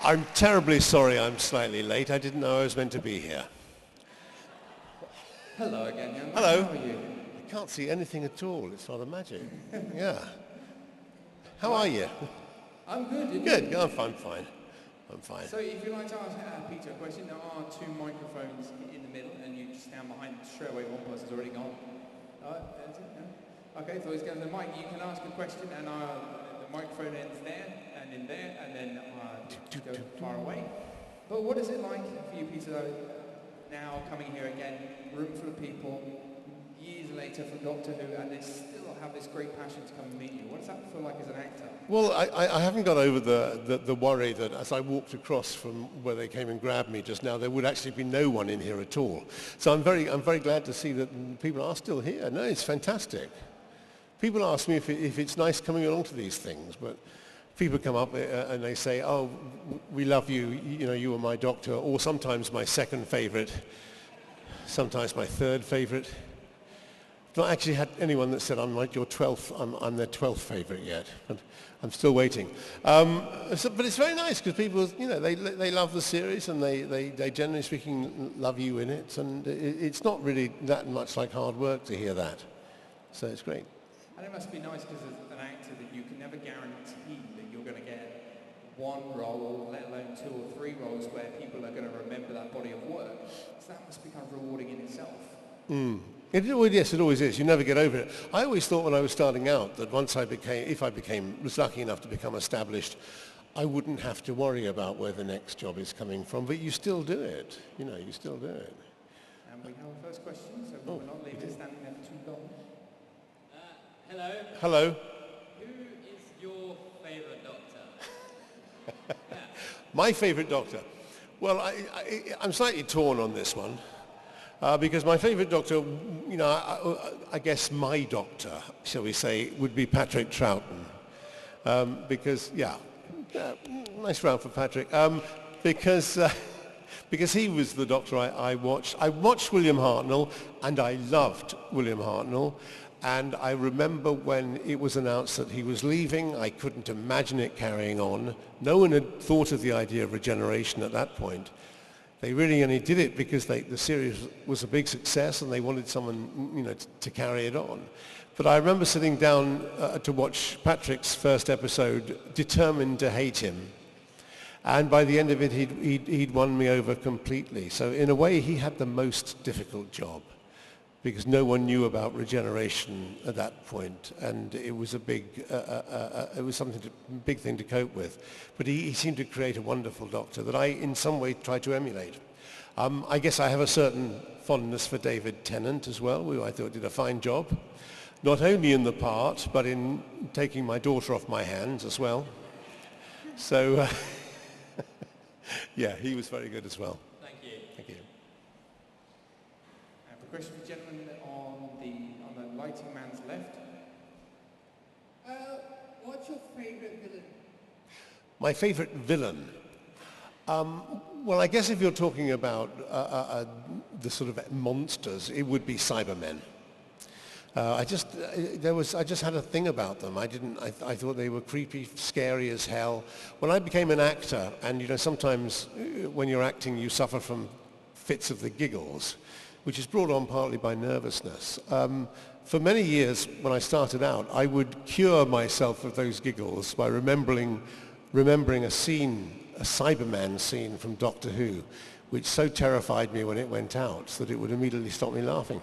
I'm terribly sorry I'm slightly late. I didn't know I was meant to be here. Hello again, young man. Hello. How are you? I can't see anything at all. It's rather magic. Yeah. How are you? I'm good. Good. I'm fine. I'm fine. So if you'd like to ask Peter a question, there are two microphones in the middle, and you just stand behind straight away. One person's already gone. That's it. Yeah. Okay, so he's going to the mic. You can ask a question, and the microphone ends there, and in there, and then go far away. But what is it like for you, Peter, now coming here again, room full of people, years later from Doctor Who, and they still have this great passion to come and meet you? What does that feel like as an actor? Well, I haven't got over the worry that as I walked across from where they came and grabbed me just now, there would actually be no one in here at all. So I'm very glad to see that people are still here. No, it's fantastic. People ask me if it's nice coming along to these things, but people come up and they say, "Oh, we love you. You know, you were my Doctor," or sometimes my second favourite, sometimes my third favourite. I've not actually had anyone that said I'm like your 12th. I'm their 12th favourite yet, but I'm still waiting. But it's very nice because people, you know, they love the series and they generally speaking love you in it, and it's not really that much like hard work to hear that. So it's great. And it must be nice because as an actor that you can never guarantee that you're going to get one role, let alone 2 or 3 roles where people are going to remember that body of work. So that must be kind of rewarding in itself. Yes, it always is. You never get over it. I always thought when I was starting out that once was lucky enough to become established, I wouldn't have to worry about where the next job is coming from. But you still do it. You know, you still do it. And we have a first question, so we're not leaving standing there for too long. Hello. Hello. Who is your favourite Doctor? My favourite Doctor. Well, I'm slightly torn on this one. Because my favourite Doctor, you know, I guess my Doctor, shall we say, would be Patrick Troughton. Because nice round for Patrick. Because he was the Doctor I watched. I watched William Hartnell, and I loved William Hartnell. And I remember when it was announced that he was leaving, I couldn't imagine it carrying on. No one had thought of the idea of regeneration at that point. They really only did it because the series was a big success and they wanted someone, you know, to carry it on. But I remember sitting down to watch Patrick's first episode, determined to hate him. And by the end of it, he'd won me over completely. So in a way, he had the most difficult job because no one knew about regeneration at that point, and it was a big thing to cope with. But he seemed to create a wonderful Doctor that I, in some way, tried to emulate. I guess I have a certain fondness for David Tennant as well, who I thought did a fine job, not only in the part, but in taking my daughter off my hands as well. So, yeah, he was very good as well. Thank you. Thank you. I have a question for the gentleman on the lighting man's left. What's your favourite villain? My favourite villain? Well, I guess if you're talking about the sort of monsters, it would be Cybermen. I just had a thing about them. I thought they were creepy, scary as hell. When I became an actor, and you know, sometimes when you're acting, you suffer from fits of the giggles, which is brought on partly by nervousness. For many years, when I started out, I would cure myself of those giggles by remembering a scene, a Cyberman scene from Doctor Who, which so terrified me when it went out that it would immediately stop me laughing.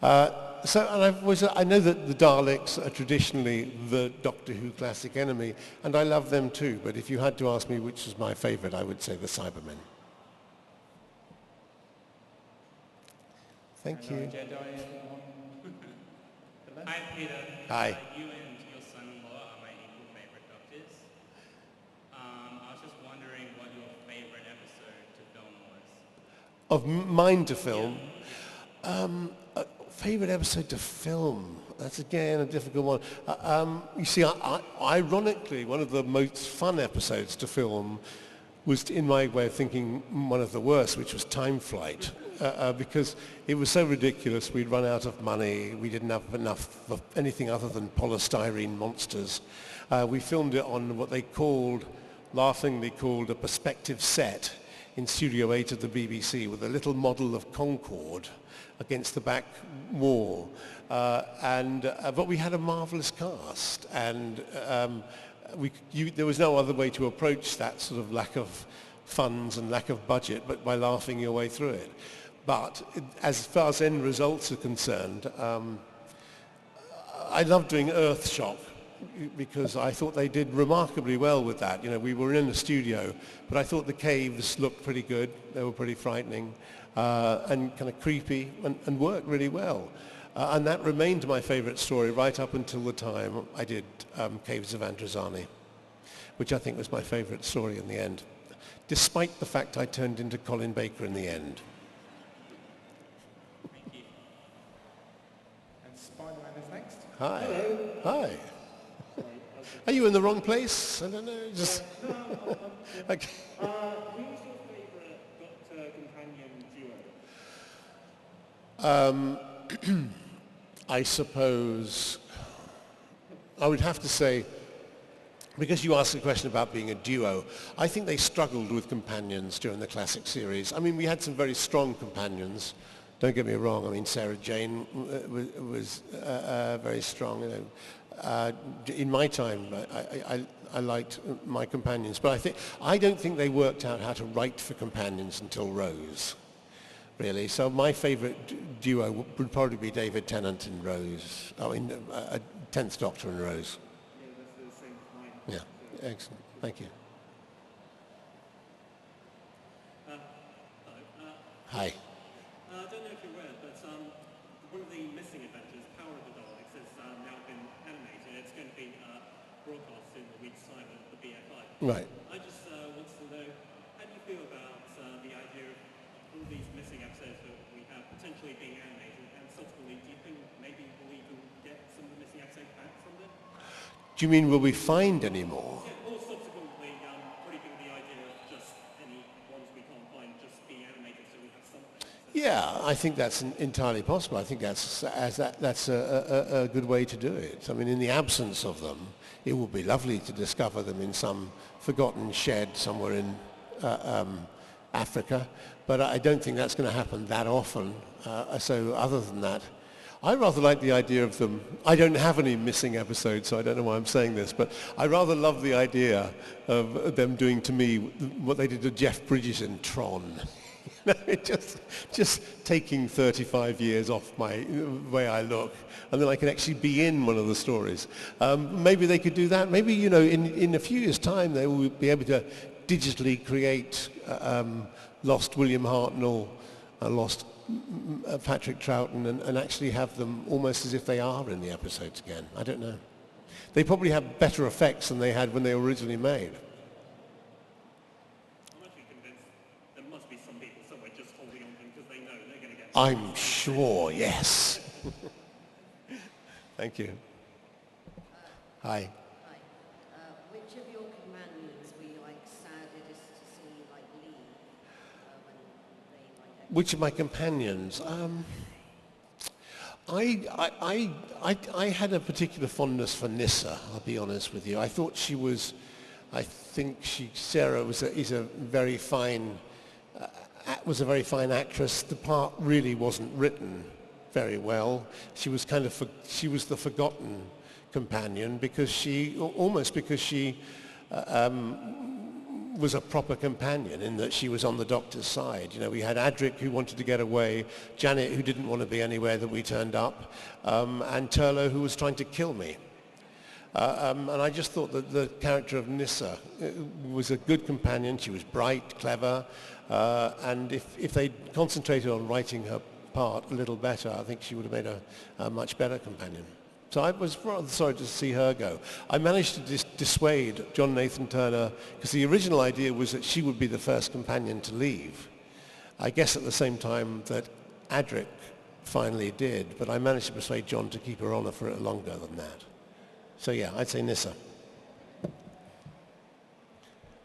I know that the Daleks are traditionally the Doctor Who classic enemy, and I love them too, but if you had to ask me which is my favourite, I would say the Cybermen. Thank you. Hi, Peter. Hi. You and your son-in-law are my equal favourite Doctors. I was just wondering what your favourite episode to film was. Of mine to film? Favourite episode to film? That's again a difficult one. You see, ironically, one of the most fun episodes to film was, in my way of thinking, one of the worst, which was Time Flight. Because it was so ridiculous, we'd run out of money, we didn't have enough of anything other than polystyrene monsters. We filmed it on what they called laughingly called a perspective set in Studio 8 of the BBC with a little model of Concorde against the back wall. But we had a marvellous cast, and there was no other way to approach that sort of lack of funds and lack of budget but by laughing your way through it. But as far as end results are concerned, I love doing Earthshock because I thought they did remarkably well with that. You know, we were in a studio, but I thought the caves looked pretty good. They were pretty frightening and kind of creepy and worked really well. And that remained my favourite story right up until the time I did Caves of Androzani, which I think was my favourite story in the end, despite the fact I turned into Colin Baker in the end. Thank you. And Spider-Man is next. Hi. Hello. Hi. Are you in the wrong place? I don't know. Just okay. Who's your favourite Doctor-companion duo? I suppose I would have to say, because you asked a question about being a duo, I think they struggled with companions during the classic series. I mean, we had some very strong companions. Don't get me wrong. I mean, Sarah Jane was very strong. You know, in my time, I liked my companions, but I don't think they worked out how to write for companions until Rose, really. So my favourite duo would probably be David Tennant and Rose. I mean, 10th Doctor and Rose. Yeah, that's the same as mine. Yeah, excellent. Thank you. Hello. Hi. I don't know if you're aware, but one of the missing adventures, Power of the Daleks, has now been animated. It's going to be broadcast in a week's time at the BFI. Right. I just wanted to know, how do you feel about the idea of all these missing episodes that we have potentially being animated, and subsequently, do you think maybe we'll even get some of the missing episodes back from them? Do you mean will we find any more? Yeah, or subsequently, what do you think of the idea of just any ones we can't find just being animated so we have something? Yeah, I think that's entirely possible. I think that's a good way to do it. I mean, in the absence of them, it would be lovely to discover them in some forgotten shed somewhere in Africa, but I don't think that's going to happen that often. So other than that, I rather like the idea of them. I don't have any missing episodes, so I don't know why I'm saying this, but I rather love the idea of them doing to me what they did to Jeff Bridges in Tron. just taking 35 years off my way I look, and then I can actually be in one of the stories. Maybe they could do that. Maybe, you know, in a few years' time they will be able to digitally create lost William Hartnell, lost Patrick Troughton, and actually have them almost as if they are in the episodes again. I don't know. They probably have better effects than they had when they were originally made. I'm actually convinced there must be some people somewhere just holding on to them because they know they're going to get... I'm sure, yes. Thank you. Hi. Hi. Which of your companions were you saddest to see leave when they Which of my companions? I had a particular fondness for Nyssa, I'll be honest with you. I thought she was, Sarah is a very fine, was a very fine actress. The part really wasn't written very well. She was she was the forgotten companion because she was a proper companion in that she was on the Doctor's side. You know, we had Adric who wanted to get away, Janet who didn't want to be anywhere that we turned up, and Turlo who was trying to kill me. And I just thought that the character of Nyssa was a good companion. She was bright, clever, and if they'd concentrated on writing her part a little better, I think she would have made a much better companion. So I was rather sorry to see her go. I managed to dissuade John Nathan Turner because the original idea was that she would be the first companion to leave. I guess at the same time that Adric finally did, but I managed to persuade John to keep her on for longer than that. So yeah, I'd say Nyssa.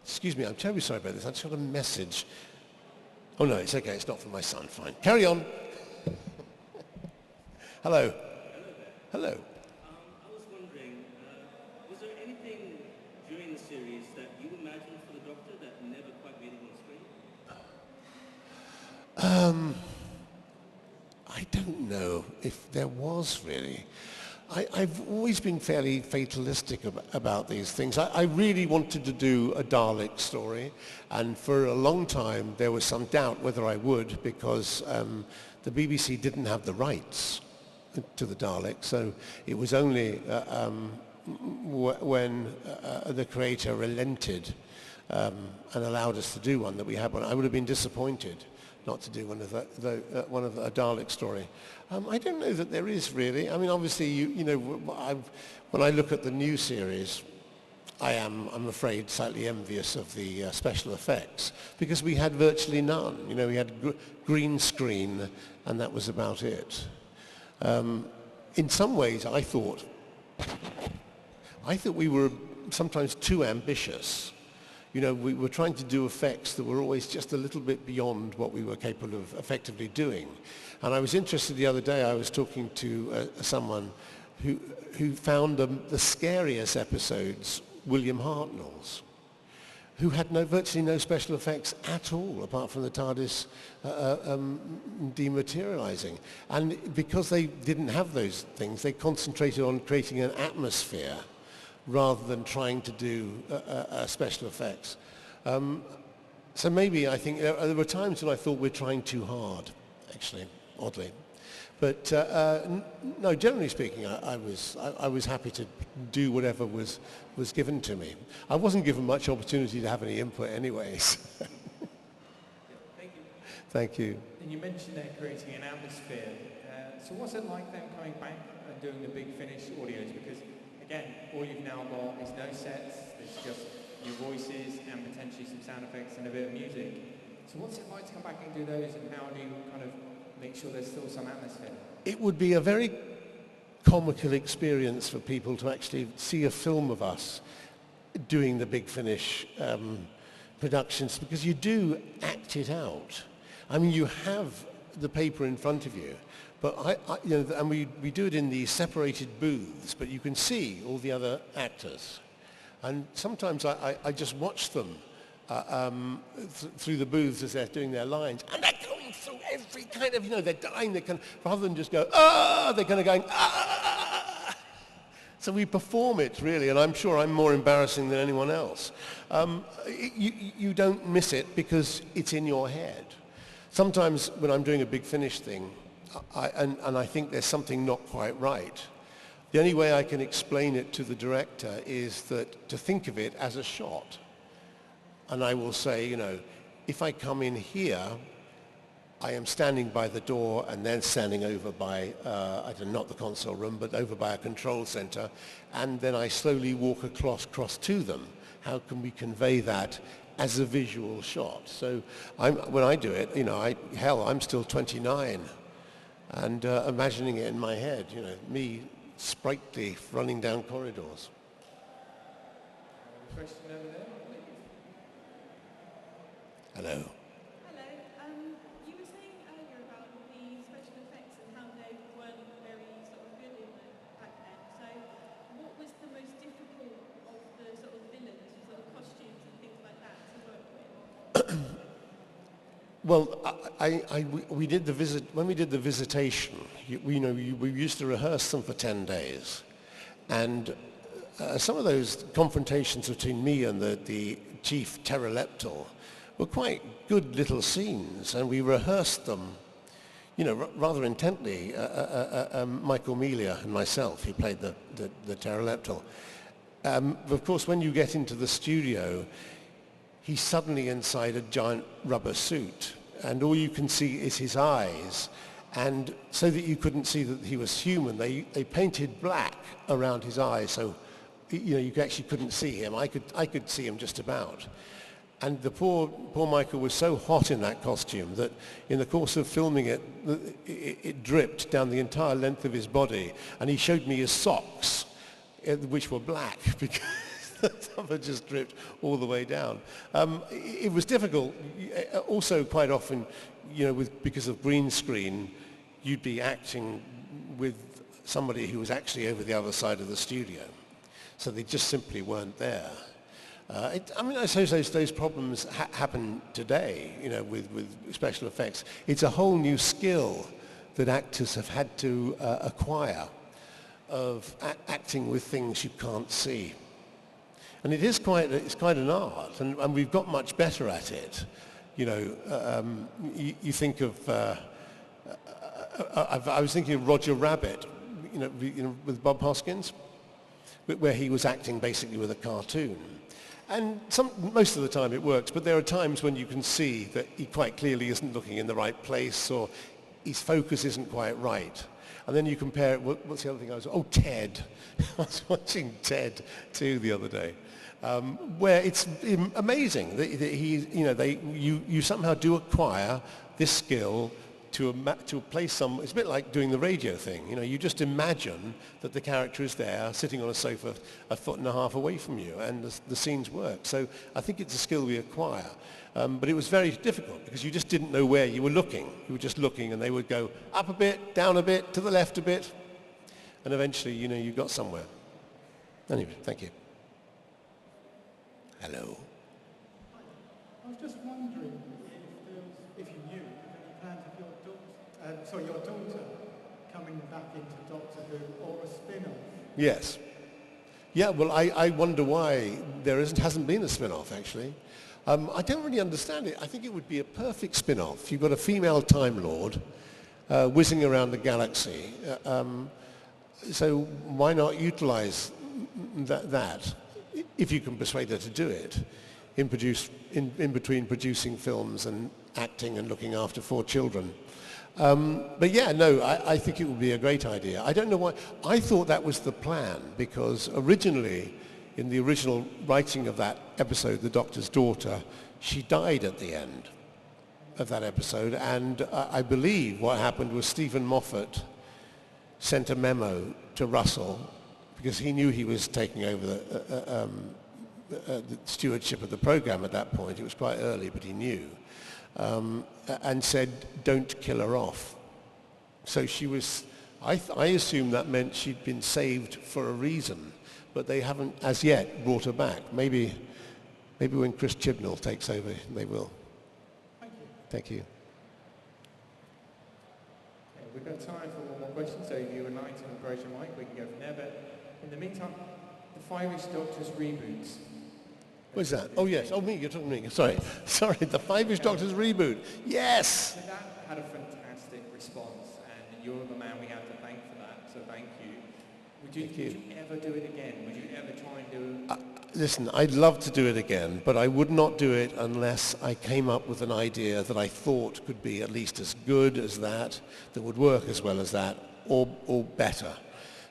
Excuse me, I'm terribly sorry about this. I just got a message. Oh no, it's okay, it's not from my son, fine. Carry on. Hello. Hello. I was wondering, was there anything during the series that you imagined I don't know if there was really. I've always been fairly fatalistic about these things. I really wanted to do a Dalek story, and for a long time there was some doubt whether I would, because the BBC didn't have the rights to the Dalek, so it was only when the creator relented and allowed us to do one that we had one. I would have been disappointed not to do one of a Dalek story. I don't know that there is really. I mean, obviously, when I look at the new series, I'm afraid, slightly envious of the special effects, because we had virtually none. We had green screen, and that was about it. In some ways, I thought we were sometimes too ambitious. We were trying to do effects that were always just a little bit beyond what we were capable of effectively doing. And I was interested the other day, I was talking to someone who found the scariest episodes William Hartnell's, who had virtually no special effects at all, apart from the TARDIS dematerializing. And because they didn't have those things, they concentrated on creating an atmosphere rather than trying to do special effects. So maybe I think there were times when I thought we're trying too hard, actually, oddly. But no, generally speaking, I was happy to do whatever was given to me. I wasn't given much opportunity to have any input anyways. Thank you. Thank you. And you mentioned they're creating an atmosphere. So what's it like them coming back and doing the big finish audios? Because again, all you've now got is no sets, it's just your voices and potentially some sound effects and a bit of music. So what's it like to come back and do those, and how do you kind of make sure there's still some atmosphere? It would be a very comical experience for people to actually see a film of us doing the big finish productions, because you do act it out. I mean, you have the paper in front of you, but and we do it in these separated booths, but you can see all the other actors. And sometimes I just watch them through the booths as they're doing their lines, and they're going through every kind of, they're dying, rather than just go, ah, they're kind of going, ah. So we perform it, really, and I'm sure I'm more embarrassing than anyone else. You don't miss it because it's in your head. Sometimes when I'm doing a big finish thing, and I think there's something not quite right, the only way I can explain it to the director is to think of it as a shot. And I will say, if I come in here, I am standing by the door and then standing over by, not the console room, but over by a control center, and then I slowly walk across to them. How can we convey that as a visual shot? So when I do it, I'm still 29, and imagining it in my head, me sprightly running down corridors. Question over there, please. Hello. Hello. You were saying earlier about the special effects and how they weren't very sort of good back then. So what was the most difficult of the sort of villains, sort of costumes and things like that to work with? Well, we did when we did the Visitation, we used to rehearse them for 10 days. And some of those confrontations between me and the chief pteroleptal were quite good little scenes, and we rehearsed them, rather intently. Michael Melia and myself, who played the pteroleptal. But of course, when you get into the studio, he's suddenly inside a giant rubber suit, and all you can see is his eyes. And so that you couldn't see that he was human, they painted black around his eyes, so you actually couldn't see him. I could see him just about. And the poor Michael was so hot in that costume that in the course of filming it, it dripped down the entire length of his body, and he showed me his socks, which were black, because the stuff had just dripped all the way down. It was difficult. Also, quite often, because of green screen, you'd be acting with somebody who was actually over the other side of the studio. So they just simply weren't there. I mean, I suppose those problems happen today, you know, with special effects. It's a whole new skill that actors have had to acquire of acting with things you can't see. And it's quite an art, and we've got much better at it. You know, you think of, I was thinking of Roger Rabbit, you know, with Bob Hoskins, where he was acting basically with a cartoon. And most of the time it works, but there are times when you can see that he quite clearly isn't looking in the right place, or his focus isn't quite right. And then you compare it, what's the other thing Ted. I was watching Ted too the other day, where it's amazing that you somehow do acquire this skill to place it's a bit like doing the radio thing. You know, you just imagine that the character is there sitting on a sofa 1.5 feet away from you, and the scenes work. So I think it's a skill we acquire. But it was very difficult because you just didn't know where you were looking. You were just looking, and they would go up a bit, down a bit, to the left a bit, and eventually, you know, you got somewhere. Anyway, thank you. Hello. I was just wondering if you knew any plans of your daughter coming back into Doctor Who or a spin-off. Yes. Yeah, well, I wonder why there hasn't been a spin-off, actually. I don't really understand it. I think it would be a perfect spin-off. You've got a female Time Lord whizzing around the galaxy. So why not utilize that, if you can persuade her to do it, in between producing films and acting and looking after 4 children. But yeah, no, I think it would be a great idea. I don't know why. I thought that was the plan, because originally, in the original writing of that episode, The Doctor's Daughter, she died at the end of that episode, and I believe what happened was Stephen Moffat sent a memo to Russell, because he knew he was taking over the stewardship of the program at that point. It was quite early, but he knew. And said, don't kill her off. So she was, I assume that meant she'd been saved for a reason, but they haven't as yet brought her back. Maybe when Chris Chibnall takes over, they will. Thank you. Thank you. Okay, we've got time for one more question, so if you would like to approach the mic, we can go from there. But in the meantime, the Five-ish Doctors reboots. What's that? Oh, yes. Oh, me. You're talking to me. Sorry. The Five-ish Doctors reboot. Yes! So that had a fantastic response, and you're the man we have to thank for that, so thank you. Would you ever do it again? Would you ever try and do Listen, I'd love to do it again, but I would not do it unless I came up with an idea that I thought could be at least as good as that would work as well as that, or better.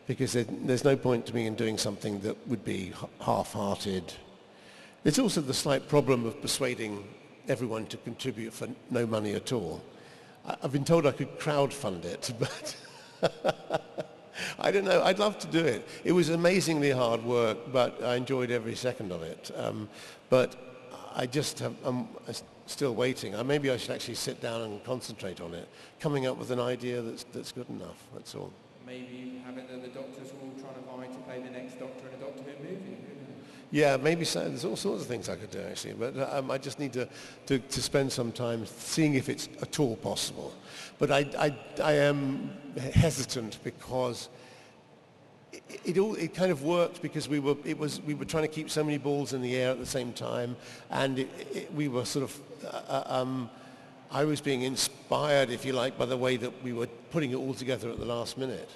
Because there's no point to me in doing something that would be half-hearted. It's also the slight problem of persuading everyone to contribute for no money at all. I've been told I could crowdfund it, but I don't know. I'd love to do it. It was amazingly hard work, but I enjoyed every second of it. But I just I'm still waiting. Maybe I should actually sit down and concentrate on it, coming up with an idea that's good enough. That's all. Maybe have it that the Doctors will try to vie to play the next Doctor in a Doctor Who movie. Yeah, maybe so. There's all sorts of things I could do, actually, but I just need to spend some time seeing if it's at all possible. But I am hesitant because it kind of worked because we were trying to keep so many balls in the air at the same time, and we were sort of I was being inspired, if you like, by the way that we were putting it all together at the last minute.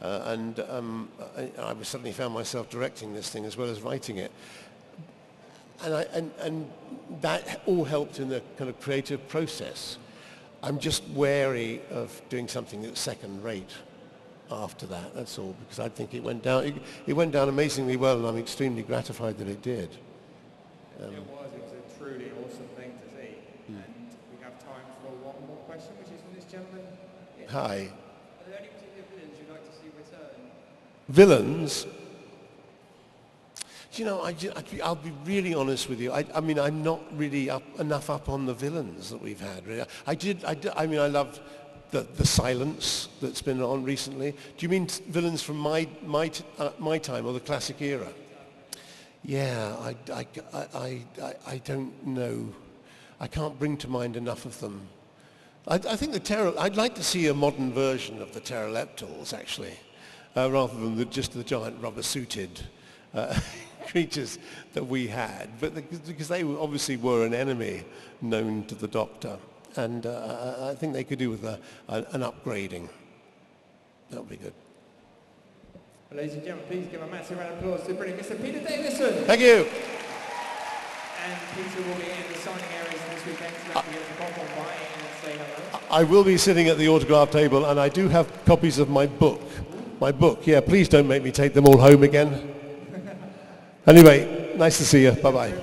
And I suddenly found myself directing this thing as well as writing it. And that all helped in the kind of creative process. I'm just wary of doing something that's second rate after that, that's all, because I think it went down amazingly well, and I'm extremely gratified that it did. It was a truly awesome thing to see. And we have time for one more question, which is from this gentleman. Yeah. Hi. Are there any particular villains you'd like to see return? Villains? You know, I'll be really honest with you. I mean, I'm not really enough up on the villains that we've had. Really. I mean, I loved the Silence that's been on recently. Do you mean villains from my time or the classic era? Yeah, I don't know. I can't bring to mind enough of them. I think I'd like to see a modern version of the pteroleptals, actually, rather than just the giant rubber-suited creatures that we had, because they obviously were an enemy known to the Doctor, and I think they could do with an upgrading. That would be good. Well, ladies and gentlemen, please give a massive round of applause to the brilliant Mr. Peter Davison. Thank you. And Peter will be in the signing areas this weekend, so don't forget to pop on by and say hello. I will be sitting at the autograph table, and I do have copies of my book. My book, yeah, please don't make me take them all home again. Anyway, nice to see you. Bye-bye.